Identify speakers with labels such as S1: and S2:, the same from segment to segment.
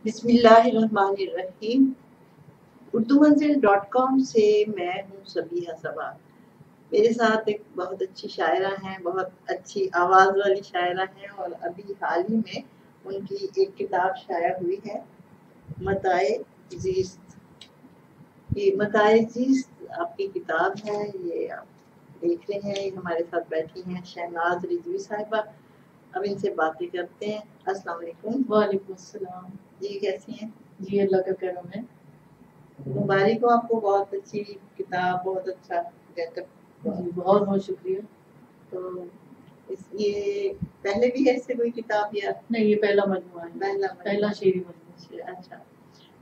S1: بسم اللہ الرحمن الرحیم. اردومنزل.com سے میں ہوں صبیحہ صبا. میرے ساتھ ایک بہت اچھی شاعرہ ہیں، بہت اچھی آواز والی شاعرہ ہیں، اور ابھی حال ہی میں ان کی ایک کتاب شائع ہوئی ہے، متاع زیست. یہ متاع زیست آپ کی کتاب ہے، یہ آپ دیکھ رہے ہیں. ہمارے ساتھ بیٹھی ہیں شہناز رضوی صاحبہ. اب ان سے باتیں کرتے ہیں. السلام علیکم.
S2: وعلیکم السلام.
S1: جی کیسی ہیں؟
S2: جی اللہ کا کرم ہے.
S1: مبارک ہو آپ کو، بہت اچھی کتاب، بہت اچھا
S2: جی بہت بہت شکریہ.
S1: تو یہ پہلے بھی ہے اس سے کوئی کتاب یا
S2: نہیں؟ یہ پہلا مجموعہ ہے، پہلا شعری مجموعہ.
S1: اچھا،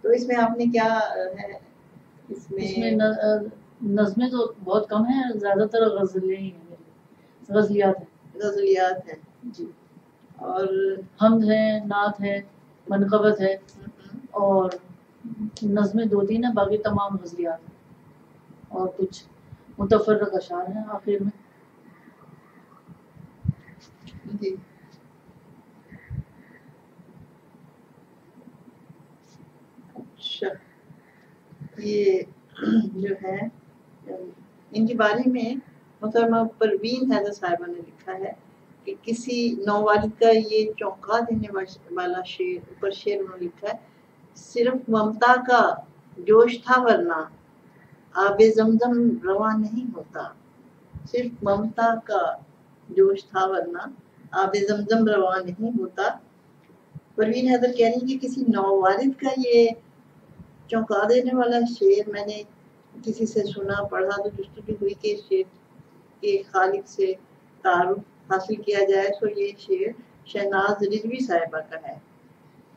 S1: تو اس میں آپ نے کیا ہے؟ اس میں
S2: نظمیں تو بہت کم ہیں، زیادہ تر غزلیں ہی ہیں، غزلیات ہیں.
S1: غزلیات ہیں
S2: جی،
S1: اور
S2: حمد ہے، نعت ہے، منقبت ہے، اور نظمیں 2-3 ہیں، باقی تمام غزلیات ہیں، اور کچھ متفرق اشعار ہیں آخر میں.
S1: جی اچھا، یہ جو ہے ان کے بارے میں محترمہ پروین حیدر صاحبہ نے لکھا ہے کہ کسی نووالد کا یہ چونکا دینے والا شعر، اوپر شعر انہوں نے لکھا ہے: صرف ممتا کا جوش تھا ورنہ آب زمزم رواں نہیں ہوتا. صرف ممتا کا جوش تھا ورنہ آب زمزم رواں نہیں ہوتا. پروین حیدر کہہ رہی کہ کسی نووالد کا یہ چونکا دینے والا شعر میں نے کسی سے سنا، پڑھا تو جستجو ہوئی کہ شعر کے خالق سے تعارف حاصل کیا جائے تو یہ شعر شہناز رضوی صاحبہ کا ہے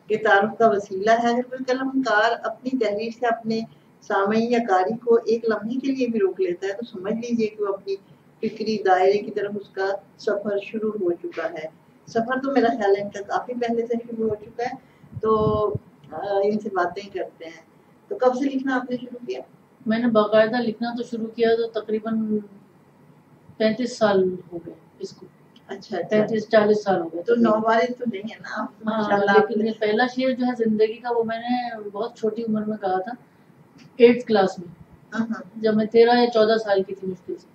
S1: کہ تعارف کا وسیلہ ہے. اگر کوئی قلم کار اپنی تحریر سے اپنے سامعین یا قاری کو ایک لمحے کے لیے بھی روک لیتا ہے تو سمجھ لیجئے کہ وہ اپنی فکری دائرے کی طرف اس کا سفر شروع ہو چکا ہے. سفر تو میرا خیال ہے ان کا کافی پہلے سے شروع ہو چکا ہے. تو ان سے باتیں کرتے ہیں. تو کب سے لکھنا آپ نے شروع کیا؟
S2: میں نے باقاعدہ لکھنا تو شروع کیا تو تقریباً 35 سال ہو گئے اس کو.
S1: اچھا
S2: 35-40 سال ہو گئے.
S1: تو نووالد تو نہیں ہے نا ماشاءاللہ.
S2: لیکن یہ پہلا شعر جو ہے زندگی کا، وہ میں نے بہت چھوٹی عمر میں کہا تھا، 8th کلاس میں، جب میں 13 یا 14 سال کی تھی مشکل سے.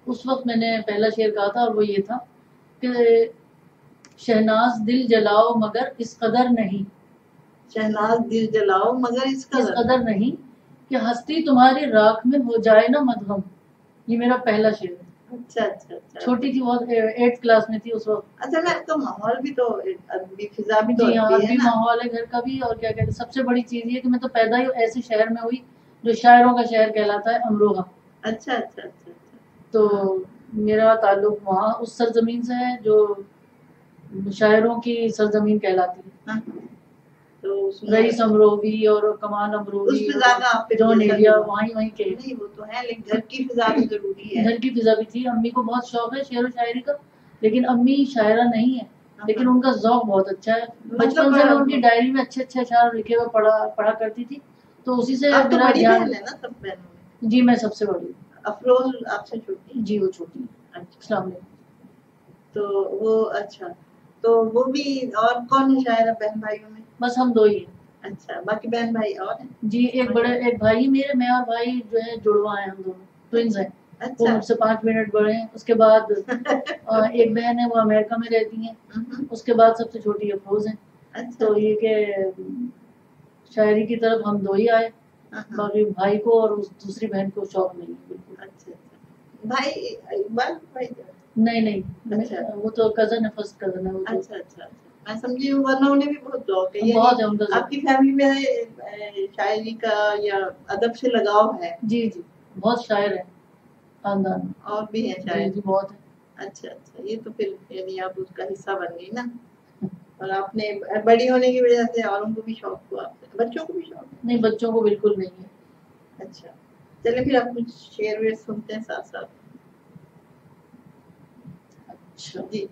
S2: اس وقت میں نے پہلا شعر کہا تھا، اور وہ یہ تھا کہ شہناز دل جلاؤ مگر اس قدر نہیں.
S1: شہناز دل جلاؤ مگر اس
S2: قدر نہیں کہ ہستی تمہاری راکھ میں ہو جائے نا مدغم. یہ میرا پہلا شعر ہے.
S1: اچھا اچھا اچھا.
S2: چھوٹی تھی بہت، 8th کلاس میں تھی اس وقت.
S1: اچھا میں تو ماحول بھی تو ادبی فضا بھی تو
S2: جی ہاں،
S1: ادبی
S2: ادبی ماحول ہے گھر کا بھی. اور کیا کہتے ہیں، سب سے بڑی چیز یہ کہ میں تو پیدا ہی ایسے شہر میں ہوئی جو شاعروں کا شہر کہلاتا ہے، امروہہ.
S1: اچھا اچھا اچھا.
S2: تو میرا تعلق وہاں اس سرزمین سے ہے جو شاعروں کی سرزمین کہلاتی ہے.
S1: تو
S2: رئیس امروہی اور کمال امروہی، جون ایریا وہیں کے.
S1: نہیں وہ تو ہے، لیکن گھر کی فضا بھی ضروری ہے.
S2: گھر کی فضا بھی تھی. امی کو بہت شوق ہے شعر و شاعری کا، لیکن امی شاعرہ نہیں ہے، لیکن ان کا ذوق بہت اچھا ہے. بچپن سے میں ان کی ڈائری میں اچھے اچھے اشعار لکھے ہوئے پڑھا کرتی تھی، تو اسی سے میرا دھیان. جی میں سب سے بڑی ہوں.
S1: افروز آپ سے چھوٹی؟
S2: جی وہ چھوٹی ہے. السلام علیکم.
S1: تو وہ اچھا، تو وہ بھی. اور کون ہے شاعرہ بہن بھائیوں میں؟
S2: بس ہم 2 ہی ہیں.
S1: اچھا، باقی بہن بھائی اور ہیں؟
S2: جی ایک بھائی میرے، میں اور بھائی جو ہے جڑواں ہیں، ہم دونوں ٹوئنز ہیں. وہ مجھ سے 5 منٹ بڑے ہیں. اس کے بعد ایک بہن ہے، وہ امریکہ میں رہتی ہیں. اس کے بعد سب سے چھوٹی افروز ہیں. تو یہ کہ شاعری کی طرف ہم 2 ہی آئے، باقی بھائی کو اور اس دوسری بہن کو شوق نہیں ہے بالکل.
S1: اچھا بھائی اقبال بھائی؟
S2: نہیں وہ تو کزن ہے، فرسٹ کزن ہے وہ.
S1: اچھا اچھا. میں سمجھی ہوں، ورنہ انہیں بھی بہت ذوق ہے.
S2: بہت عمدہ.
S1: آپ کی فیملی میں شاعری کا یا ادب سے لگاؤ ہے؟
S2: جی بہت شاعر ہے خاندان میں.
S1: اور بھی ہیں شاعر؟
S2: جی بہت ہے.
S1: اچھا اچھا. یہ تو پھر یعنی آپ اس کا حصہ بن گئی نا. اور آپ نے بڑی ہونے کی وجہ سے اوروں کو بھی شوق ہوا، بچوں کو بھی شوق؟
S2: نہیں بچوں کو بالکل نہیں ہے.
S1: اچھا چلے پھر آپ کچھ شعر ویر سنتے ہیں ساتھ ساتھ.
S2: اچھا
S1: جی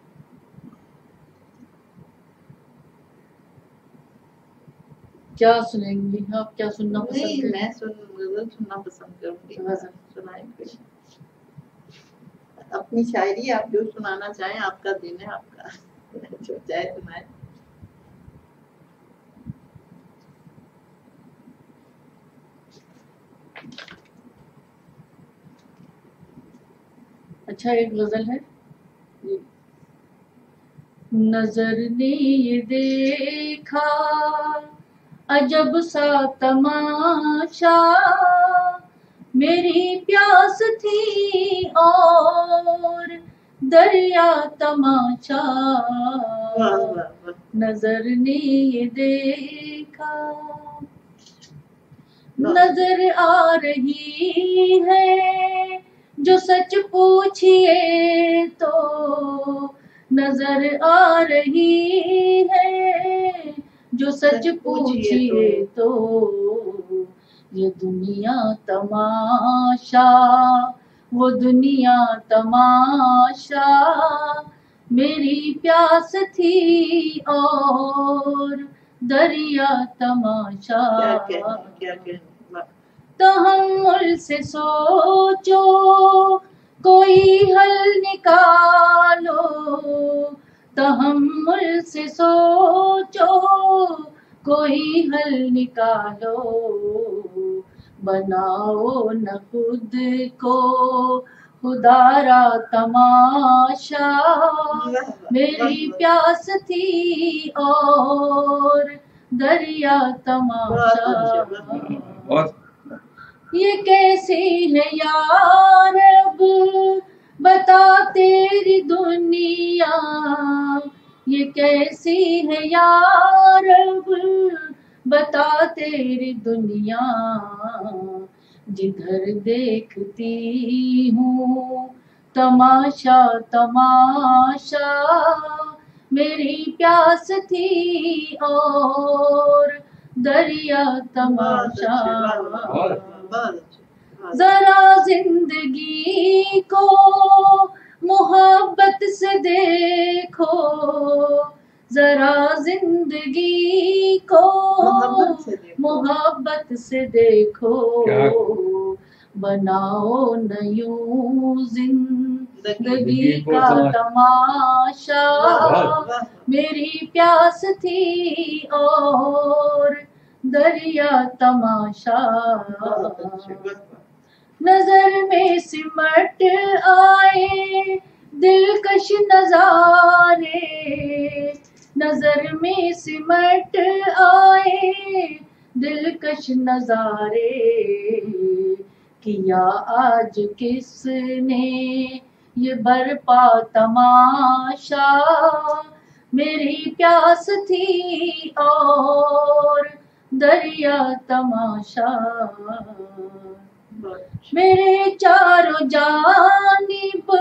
S2: کیا سنیں گی آپ؟ کیا سننا پسند
S1: نہیں
S2: کریں؟
S1: میں غزل سننا پسند کروں گی. سنائیں کچھ اپنی شاعری، آپ جو سنانا چاہیں، آپ کا دن ہے، آپ کا جو چاہے سنائیں.
S2: اچھا ایک غزل ہے. نظر نے یہ دیکھا عجب سا تماشا، میری پیاس تھی اور دریا تماشا. نظر نے یہ دیکھا، نظر آ رہی ہے جو سچ پوچھئے تو، نظر آ رہی ہے جو سچ پوچھئے تو. یہ دنیا تماشا وہ دنیا تماشا، میری پیاس تھی اور دریا تماشا. تحمل سے سوچو کوئی حل نکالو، تحمل سے سوچو کوئی حل نکالو. بناؤ نہ خود کو خدا را تماشا، میری پیاس تھی اور دریا تماشا. یہ کیسی ہے یا رب بتا تیری دنیا، یہ کیسی ہے یا رب بتا تیری دنیا. جدھر دیکھتی ہوں تماشا تماشا، میری پیاس تھی اور دریا تماشا. ذرا زندگی کو محبت سے دیکھو، ذرا زندگی کو محبت سے دیکھو. بناؤ نہ یوں زندگی کا تماشا، میری پیاس تھی اور دریا تماشا. نظر میں سمٹ آئے دلکش نظارے، نظر میں سمٹ آئے دلکش نظارے. کیا آج کس نے یہ برپا تماشا، میری پیاس تھی اور دریا تماشا. میرے چاروں جانب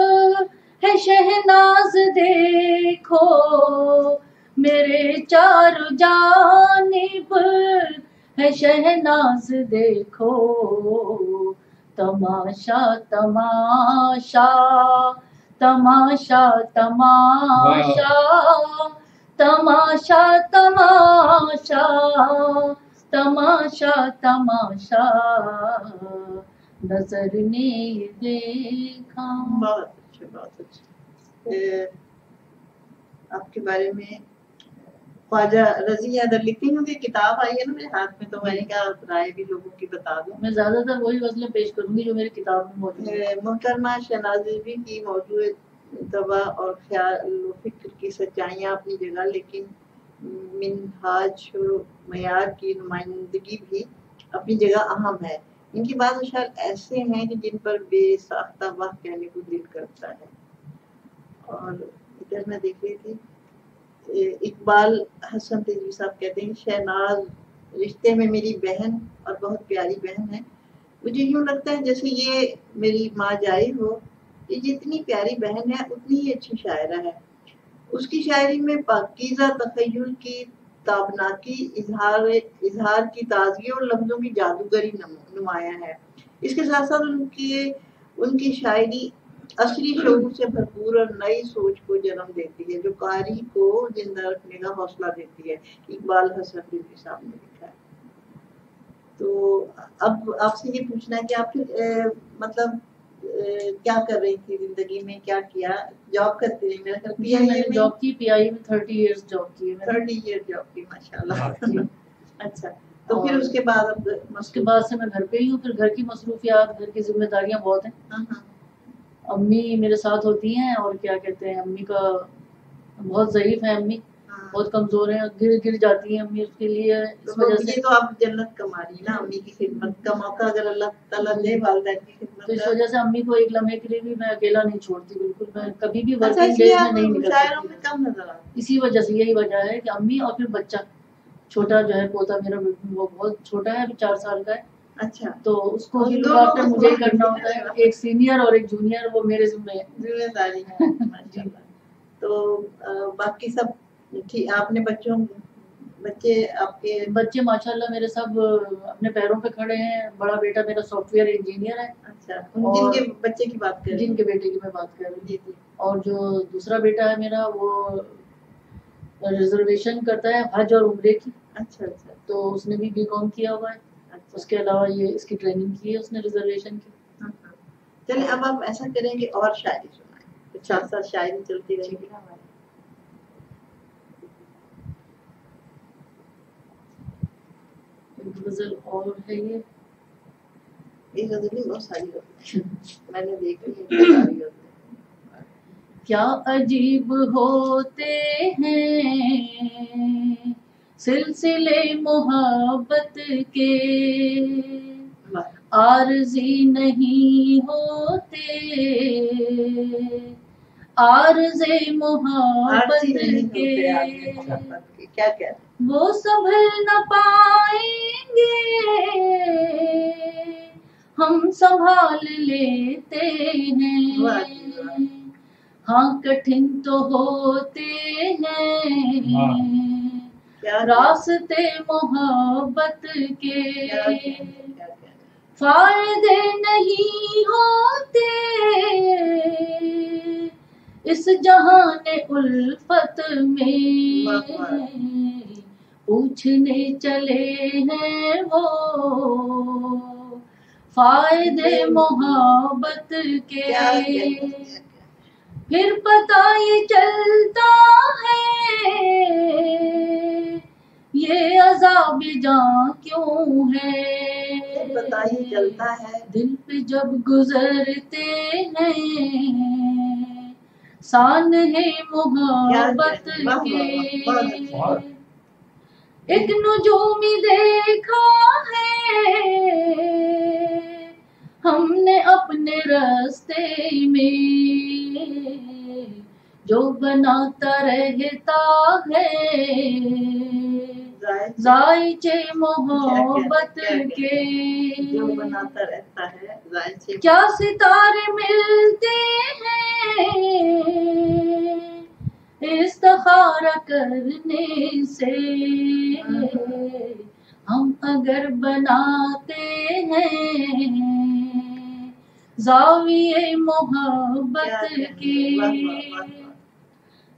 S2: ہے شہناز دیکھو، میرے چاروں جانب ہے شہناز دیکھو. تماشا تماشا تماشا تماشا تماشا تماشا تماشا تماشا. نظر نے دیکھا.
S1: بہت اچھا بہت اچھا. آپ کے بارے میں خواجہ رضی حیدر لکھتی ہوں کہ کتاب آئی ہے نا میرے ہاتھ میں، تو میں نے کہا رائے بھی لوگوں کی بتا دوں.
S2: میں زیادہ تر وہی غزلیں پیش کروں گی جو میری کتاب میں موجود ہے.
S1: محترمہ شہناز بی کی موضوع طبع اور خیال و فکر کی سچائیاں اپنی جگہ، لیکن منہاج و معیار کی نمائندگی بھی اپنی جگہ اہم ہے. ان کی بعض اشعار ایسے ہیں کہ جن پر بے ساختہ واہ کہنے کو دل کرتا ہے. اور ادھر میں دیکھ رہی تھی اقبال حسن تیجوی صاحب کہتے ہیں شہناز رشتے میں میری بہن اور بہت پیاری بہن ہے. مجھے یوں لگتا ہے جیسے یہ میری ماں جاری ہو. یہ جتنی پیاری بہن ہے اتنی ہی اچھی شاعرہ ہے. اس کی شاعری میں پاکیزہ تخیل کی تابناکی، اظہار کی تازگی اور لفظوں کی جادوگری نمایاں ہے. اس کے ساتھ ساتھ ان کی شاعری عصری شعور سے بھرپور اور نئی سوچ کو جنم دیتی ہے جو قاری کو زندہ رکھنے کا حوصلہ دیتی ہے. اقبال حسن تیجوی صاحب نے لکھا ہے. تو اب آپ سے یہ پوچھنا ہے کہ آپ مطلب کیا کر رہی تھی زندگی میں، کیا کیا؟ جاب کرتی رہی؟ میرا کرتی ہے. میں نے
S2: جاب کی پی آئی میں 30 ایئرز جاب کی ہے.
S1: 30 ایئر جاب کی ماشاء اللہ. اچھا. تو پھر اس کے بعد
S2: اس کے بعد سے میں گھر پہ ہی ہوں. پھر گھر کی مصروفیات، گھر کی ذمہ داریاں بہت ہیں. امی میرے ساتھ ہوتی ہیں اور کیا کہتے ہیں امی کا بہت ضعیف ہے، امی بہت کمزور ہیں، گر جاتی ہیں امی، اس کے لیے اس وجہ سے
S1: یہ تو آپ جنت کما رہی نا، امی کی خدمت کا موقع اگر اللہ تعالیٰ دے والدین کی خدمت،
S2: تو اس وجہ سے امی کو ایک لمحے کے لیے بھی میں اکیلا نہیں چھوڑتی، بالکل میں کبھی بھی
S1: اچھا
S2: ورکنگ
S1: اس لیے
S2: ڈیز میں
S1: آپ
S2: نہیں
S1: مشاعروں میں
S2: نکلتی،
S1: کم نظر آتی
S2: اسی وجہ سے، یہی وجہ ہے کہ امی اور پھر بچہ چھوٹا جو ہے پوتا میرا، وہ بہت چھوٹا ہے، ابھی 4 سال کا ہے،
S1: اچھا
S2: تو اس کو بھی لک آفٹر مجھے ہی کرنا ہوتا ہے، ایک سینئر اور ایک جونیئر وہ میرے ذمہ ہے،
S1: ذمہ داری ہے ماشاءاللہ۔ تو باقی سب ٹھیک، آپ نے بچے آپ کے
S2: بچے ماشاءاللہ میرے سب اپنے پیروں پہ کھڑے ہیں، بڑا بیٹا میرا سافٹ ویئر انجینئر ہے،
S1: اچھا جن کے بچے کی بات کر رہے ہیں،
S2: جن کے بیٹے کی میں بات کر رہی ہوں،
S1: جی جی،
S2: اور جو دوسرا بیٹا ہے میرا وہ ریزرویشن کرتا ہے حج اور عمرے کی،
S1: اچھا اچھا،
S2: تو اس نے بھی بی کام کیا ہوا ہے، اس کے علاوہ یہ اس کی ٹریننگ کی ہے اس نے ریزرویشن کی۔
S1: چلیں اب آپ ایسا کریں گے اور شاعری سنائیں، ساتھ ساتھ شاعری چلتی رہے گی ہماری۔
S2: غزل اور ہے
S1: یہ غزل نہیں، بہت ساری ہوتی ہیں، میں نے دیکھی ہے بہت ساری ہوتی ہیں۔
S2: کیا عجیب ہوتے ہیں سلسلے محبت کے، عارضی نہیں ہوتے عارض محبت کے،
S1: کیا کیا
S2: وہ سنبھل نہ پائیں گے ہم سنبھال لیتے ہیں، ہاں کٹھن تو ہوتے ہیں راستے محبت کے، فائدے نہیں ہوتے اس جہان الفت میں، پوچھنے چلے ہیں وہ فائدے محبت کے، پھر پتہ یہ چلتا ہے یہ عذاب جاں کیوں ہے،
S1: پتہ ہی چلتا ہے
S2: دل پہ جب گزرتے ہیں سانحے محبت کے، ایک نجومی دیکھا ہے ہم نے اپنے راستے میں جو بناتا رہتا ہے ذائچے محبت کے،
S1: جو بناتا رہتا ہے ذائچے،
S2: کیا ستارے ملتے ہیں استخارہ کرنے سے، ہم اگر بناتے ہیں زاویے محبت کے،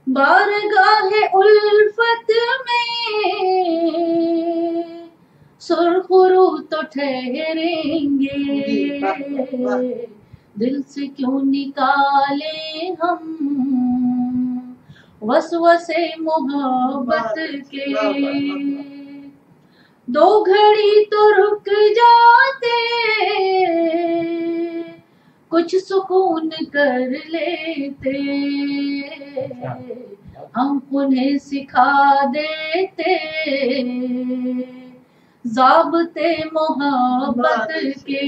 S2: بارگاہ الفت میں سرخ رو تو ٹھہریں گے، دل سے کیوں نکالے ہم وسوسے محبت کے، دو گھڑی تو رک جاتے کچھ سکون کر لیتے ہم انہیں سکھا دیتے ضابطے محبت کے،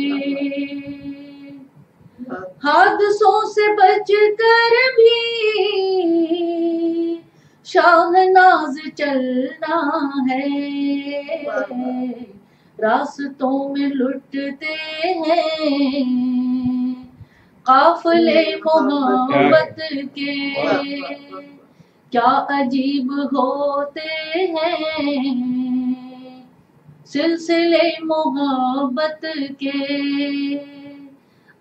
S2: حادثوں سے بچ کر بھی شاہناز چلنا ہے، راستوں میں لٹتے ہیں قافلے محبت کے، کیا عجیب ہوتے ہیں سلسلے محبت کے،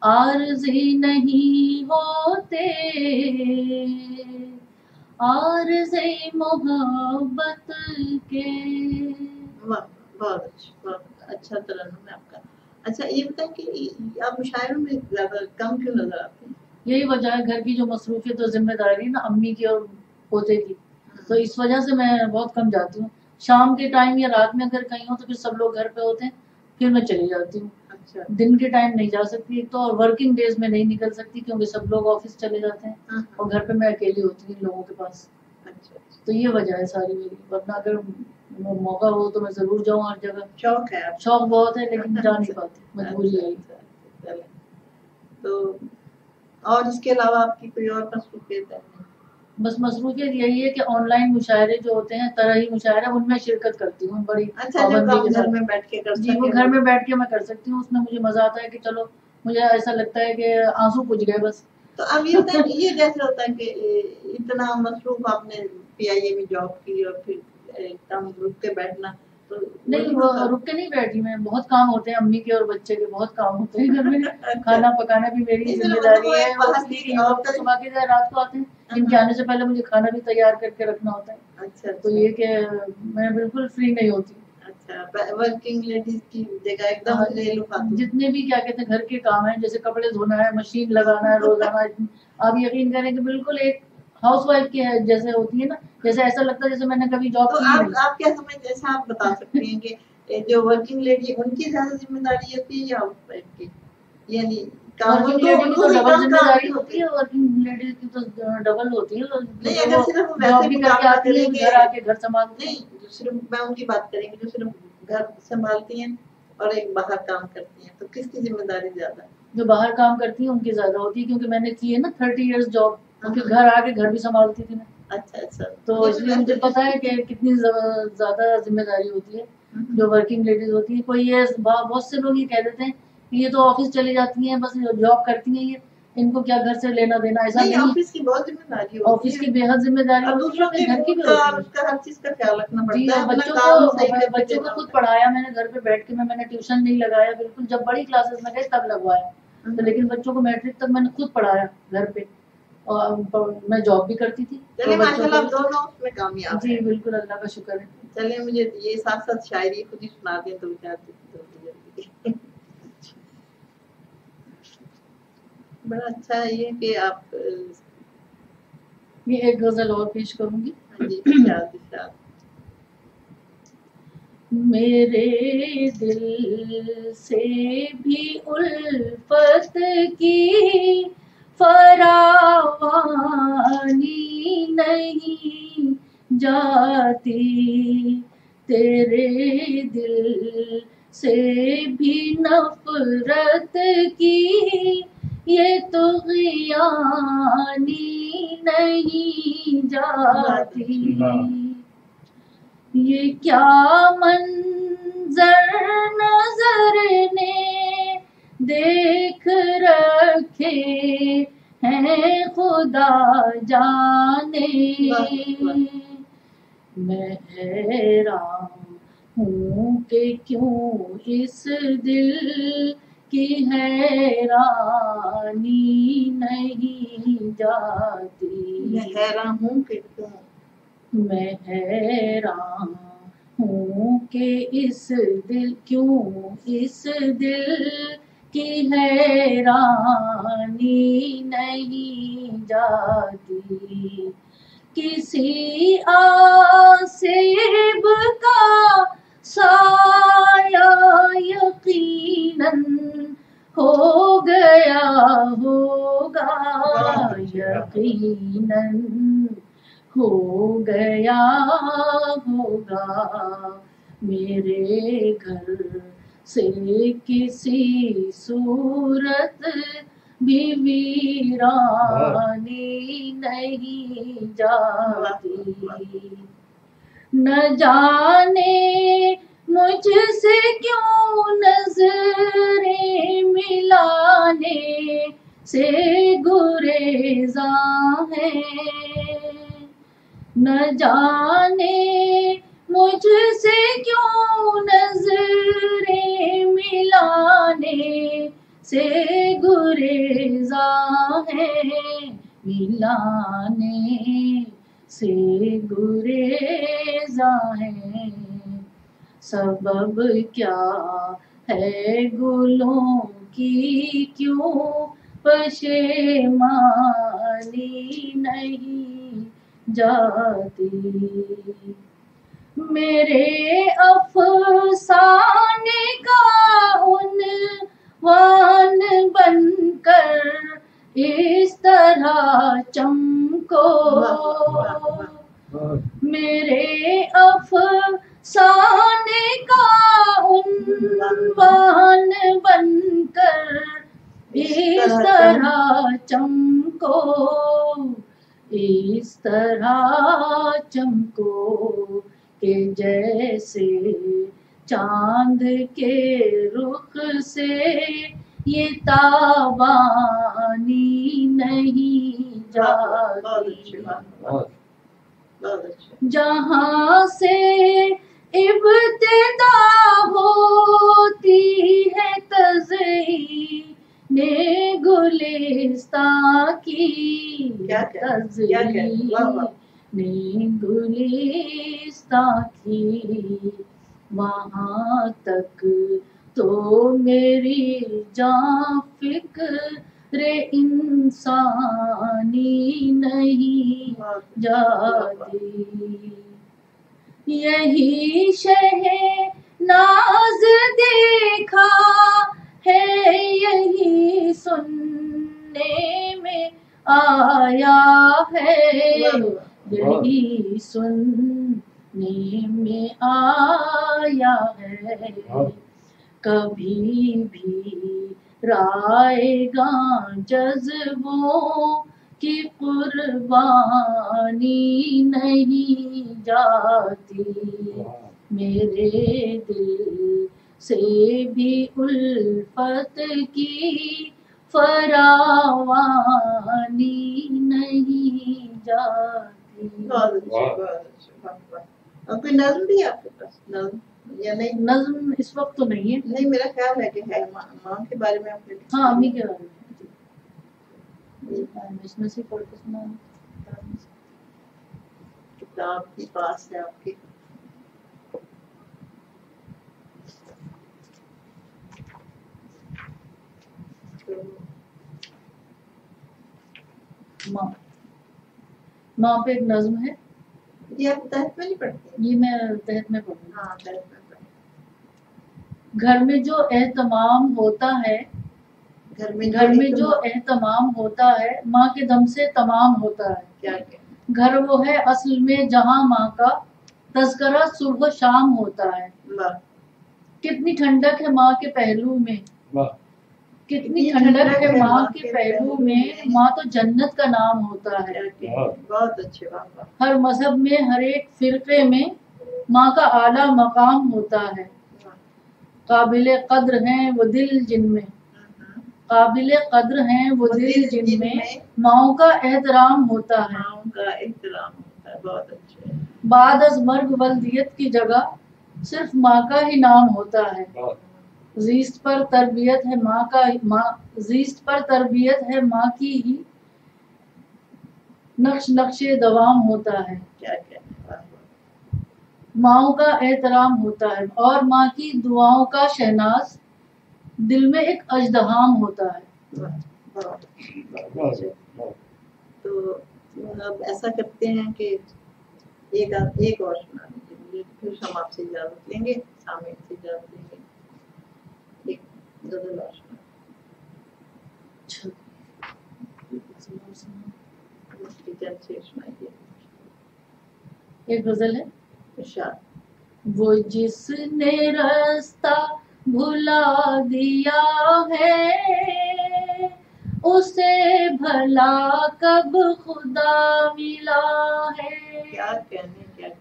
S2: عارضی نہیں ہوتے عارضی محبت کے۔
S1: بہت اچھا ترنم ہے آپ کا۔ اچھا یہ بتائیں کہ آپ مشاعروں میں زیادہ کم کیوں نظر آتے ہیں؟
S2: یہی وجہ ہے گھر کی جو مصروفیت اور ذمہ داری نا امی کی اور پوتے کی، تو اس وجہ سے میں بہت کم جاتی ہوں، شام کے ٹائم یا رات میں اگر کہیں ہو تو پھر سب لوگ گھر پہ ہوتے ہیں، پھر میں چلی جاتی ہوں.
S1: اچھا
S2: دن کے ٹائم نہیں جا سکتی ایک تو, اور ورکنگ ڈیز میں نہیں نکل سکتی کیونکہ سب لوگ آفس چلے جاتے ہیں اور گھر پہ میں اکیلی ہوتی ہوں لوگوں کے پاس.
S1: اچھا
S2: تو یہ وجہ ہے ساری میری, ورنہ اگر موقع ہو تو میں ضرور جاؤں ہر جگہ.
S1: شوق ہے آپ
S2: شوق بہت ہے لیکن جا نہیں پاتی, مجبوری ہے.
S1: تو اور اس کے علاوہ آپ کی کوئی اور مصروفیت ہے؟
S2: بس مصروفیت یہی ہے کہ آن لائن مشاعرے جو ہوتے ہیں, طرحی مشاعرہ, ان میں شرکت کرتی ہوں بڑی پابندی کے ساتھ.
S1: گھر میں بیٹھ کے کر
S2: جی, وہ گھر میں بیٹھ کے میں کر سکتی ہوں. اس میں مجھے مزہ آتا ہے کہ چلو مجھے ایسا لگتا ہے کہ آنسو پوچھ گئے بس.
S1: تو اب یہ جیسے ہوتا ہے کہ اتنا مصروف آپ نے پی آئی اے میں جاب کی اور پھر کام رک کے بیٹھنا, تو
S2: نہیں وہ رک کے نہیں بیٹھی میں, بہت کام ہوتے ہیں امی کے اور بچے کے, بہت کام ہوتے ہیں گھر میں. کھانا پکانا بھی میری ذمہ داری ہے, اور تو صبح کے رات کو آتے ہیں, ان کے آنے سے پہلے مجھے کھانا بھی تیار کر کے رکھنا ہوتا ہے.
S1: اچھا
S2: تو یہ کہ میں بالکل فری نہیں ہوتی.
S1: اچھا, ورکنگ لیڈیز کی جگہ ایک دم
S2: جتنے بھی کیا کہتے ہیں گھر کے کام ہیں, جیسے کپڑے دھونا ہے, مشین لگانا ہے روزانہ, آپ یقین کریں کہ بالکل ایک ہاؤس وائف کی جیسے ہوتی ہے نا, جیسے ایسا لگتا ہے جیسے میں نے کبھی جاب کی نہیں.
S1: آپ کیا سمجھتے ہیں, جیسا آپ بتا سکتے ہیں کہ جو ورکنگ لیڈی ان کی زیادہ ذمہ داری ہوتی ہے یا ہاؤس وائف کی, یعنی
S2: ورکنگ لیڈی کی تو ڈبل ذمہ داری ہوتی ہے, ورکنگ لیڈی کی تو ڈبل ہوتی ہے. جاب بھی کر کے آتی ہے, گھر آ کے گھر سنبھالتی ہیں.
S1: نہیں, صرف میں ان کی بات کریں گے جو صرف گھر سنبھالتی ہیں اور ایک باہر کام کرتی ہیں, تو کس کی ذمہ داری زیادہ ہے؟
S2: جو باہر کام کرتی ہیں ان کی زیادہ ہوتی ہے, کیونکہ میں نے کی ہے نا 30 ایئرس جاب, کیونکہ گھر آ کے گھر بھی سنبھالتی تھی میں.
S1: اچھا,
S2: تو اس لیے مجھے پتا ہے کہ کتنی زیادہ ذمہ داری ہوتی ہے جو ورکنگ لیڈیز ہوتی ہیں. کوئی یہ بہت سے لوگ یہ کہہ دیتے ہیں کہ یہ تو آفس چلی جاتی ہیں, بس جاب کرتی ہیں, یہ ان کو کیا گھر سے لینا دینا. ایسا نہیں,
S1: آفس کی بہت ذمہ داری ہوتی ہے,
S2: آفس کی بے حد ذمہ داری ہوتی ہے, گھر کی بھی ہوتی ہے,
S1: اس کا ہر چیز کا خیال رکھنا
S2: جی.
S1: پڑتا
S2: اور بچوں کو خود پڑھایا میں نے گھر پہ بیٹھ کے, میں نے ٹیوشن نہیں لگایا بالکل, جب بڑی کلاسز میں گئے تب لگوایا. تو لیکن بچوں کو میٹرک تک میں نے خود پڑھایا گھر پہ, اور میں جاب بھی کرتی تھی. جی بالکل, اللہ کا شکر ہے.
S1: چلے مجھے یہ ساتھ ساتھ شاعری خود ہی سنا دیں تو بڑا اچھا ہے یہ کہ آپ.
S2: یہ ایک غزل اور پیش کروں گی. میرے دل سے بھی الفت کی فراوانی نہیں جاتی, تیرے دل سے بھی نفرت کی یہ طغیانی نہیں جاتی. یہ کیا منظر نظر نے دیکھ رکھے ہیں خدا جانے, میں حیران ہوں کہ کیوں اس دل کی حیرانی نہیں جاتی.
S1: میں حیران ہوں کہ کیوں,
S2: میں حیران ہوں کہ اس دل کی حیرانی نہیں جاتی. کسی آصف کا سایہ یقیناً ہو گیا ہوگا, یقیناً ہو گیا ہوگا, میرے گھر سے کسی صورت بھی ویرانی نہیں جاتی. نہ جانے مجھ سے کیوں نظریں ملانے سے گریزاں ہیں, نہ جانے مجھ سے کیوں نظریں ملانے سے گریزاں ہیں, ملانے سے گریزاں ہیں. سبب کیا ہے گلوں کی کیوں پشیمانی نہیں جاتی. میرے افسانے کا اس طرح چمکو میرے افسانے کا عنوان بن کر اس طرح چمکو اس طرح چمکو کہ جیسے چاند کے رخ سے یہ تابانی نہیں جاتی جہاں سے ابتدا ہوتی ہے تزئین گلستاں کی تزئین گلستاں کی وہاں تک تو میری جان فکر انسانی نہیں جاتی یہی شہناز دیکھا ہے یہی سننے میں آیا ہے یہی سننے میں آیا ہے کبھی بھی رائے گاں جذبوں کی قربانی نہیں جاتی میرے دل سے بھی الفت کی فراوانی نہیں جاتی.
S1: کوئی نظم بھی آپ کے پاس نظم یا نہیں؟
S2: نظم اس وقت تو نہیں ہے.
S1: نہیں میرا خیال ہے کہ ہے ماں کے بارے میں آپ نے.
S2: ہاں امی کے بارے میں اس میں سے پڑھ کے سنا
S1: کتاب کے پاس ہے آپ کے.
S2: ماں پہ ایک نظم ہے.
S1: یہ آپ تحت میں نہیں پڑھتے؟
S2: یہ میں تحت میں پڑھوں.
S1: ہاں تحت میں پڑھیں.
S2: گھر میں جو اہتمام ہوتا ہے گھر میں جو اہتمام ہوتا ہے ماں کے دم سے تمام ہوتا ہے.
S1: کیا
S2: گھر وہ ہے اصل میں جہاں ماں کا تذکرہ صبح و شام ہوتا ہے. کتنی ٹھنڈک ہے ماں کے پہلو میں کتنی ٹھنڈک ہے ماں کے پہلو میں ماں تو جنت کا نام ہوتا ہے.
S1: بہت اچھے.
S2: ہر مذہب میں ہر ایک فرقے میں ماں کا اعلیٰ مقام ہوتا ہے. قابل قدر ہیں وہ دل جن میں قابل قدر ہیں وہ دل جن میں ماؤں کا احترام ہوتا ہے.
S1: بہت اچھے.
S2: بعد از مرگ ولدیت کی جگہ صرف ماں کا ہی نام ہوتا ہے. زیست پر تربیت ہے زیست پر تربیت ہے ماں کی ہی نقش دوام ہوتا ہے. ماؤں کا احترام ہوتا ہے اور ماں کی دعاؤں کا شہناز دل میں ایک اژدہام ہوتا ہے.
S1: تو اب ایسا کرتے ہیں کہ ایک اور سنا دیجیے پھر ہم آپ سے اجازت لیں گے سامعین سے اجازت لیں گے. ایک غزل اور سنا.
S2: ایک غزل ہے. وہ جس نے راستہ بھلا دیا ہے اسے بھلا کب خدا ملا ہے.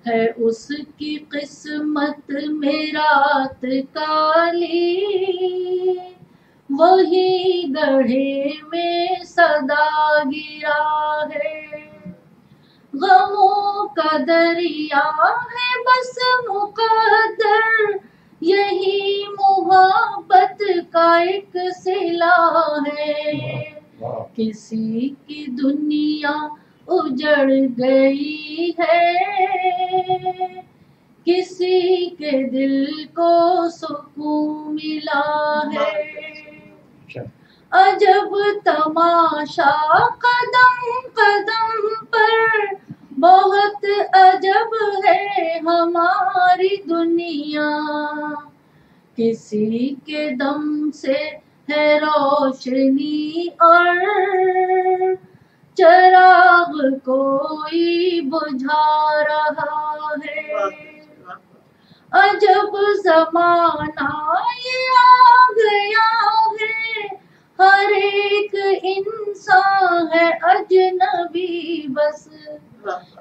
S2: ہے اس کی قسمت میں رات کالی وہی گڑھے میں صدا گرا ہے. غموں کا دریا ہے بس مقدر یہی محبت کا ایک صلہ ہے. کسی کی دنیا اجڑ گئی ہے کسی کے دل کو سکون ملا ہے. عجب تماشا قدم قدم پر بہت عجب ہے ہماری دنیا. کسی کے دم سے ہے روشنی اور چراغ کوئی بجھا رہا ہے. عجب زمانہ یہ آ گیا ہے، ہر ایک انسان ہے اجنبی، بس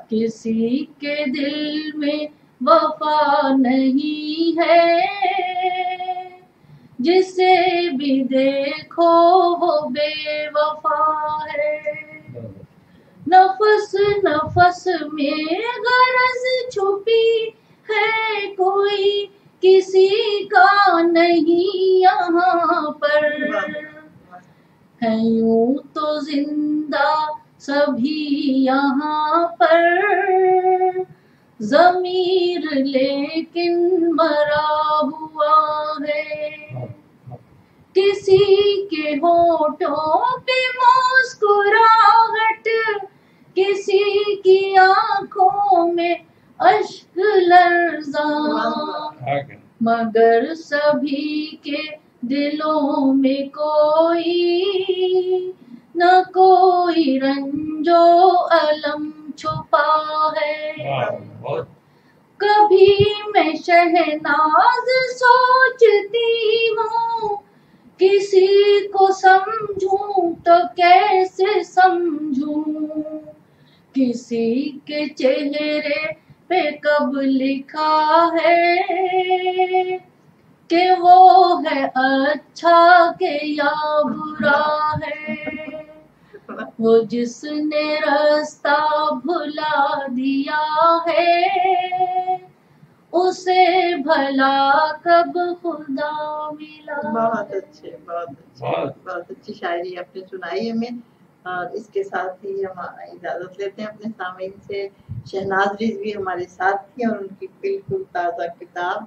S2: کسی کے دل میں وفا نہیں ہے، جسے بھی دیکھو وہ بے وفا ہے. نفس نفس میں غرض چھپی ہے، کوئی کسی کا نہیں یہاں پر، ہے یوں تو زندہ سبھی یہاں پر، ضمیر لیکن مرا ہوا ہے. کسی کے ہونٹوں پہ مسکراہٹ، کسی کی آنکھوں میں اشک لرزاں، مگر سبھی کے دلوں میں کوئی نہ کوئی رنج و الم چھپا ہے. کبھی میں شہناز سوچتی ہوں، کسی کو سمجھوں تو کیسے سمجھوں، کسی کے چہرے پہ کب لکھا ہے کہ وہ ہے اچھا کہ یا برا ہے. وہ جس نے راستہ بھلا دیا ہے، اسے بھلا کب خدا ملا.
S1: بہت اچھے، بہت اچھے، بہت اچھی شاعری آپ نے سنائی ہمیں. اور اس کے ساتھ ہی ہم اجازت لیتے ہیں اپنے سامعین سے. شہناز رضوی ہمارے ساتھ تھی، اور ان کی بالکل تازہ کتاب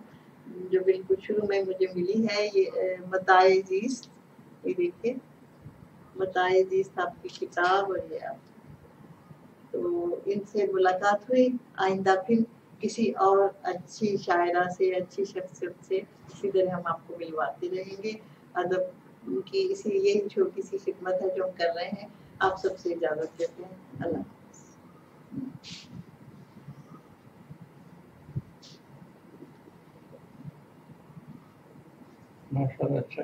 S1: جو بالکل شروع میں مجھے ملی ہے، یہ متاع زیست. یہ دیکھیے متاع زیست آپ کی کتاب. اور یہ آپ تو ان سے ملاقات ہوئی. آئندہ پھر کسی اور اچھی شاعرہ سے، اچھی شخصیت سے اسی طرح ہم آپ کو ملواتے رہیں گے. ادب کی اسی یہی چھوٹی سی خدمت ہے جو ہم کر رہے ہیں. آپ سب سے اجازت لیتے ہیں. اللہ حافظ.
S3: ماشاءاللہ. اچھا.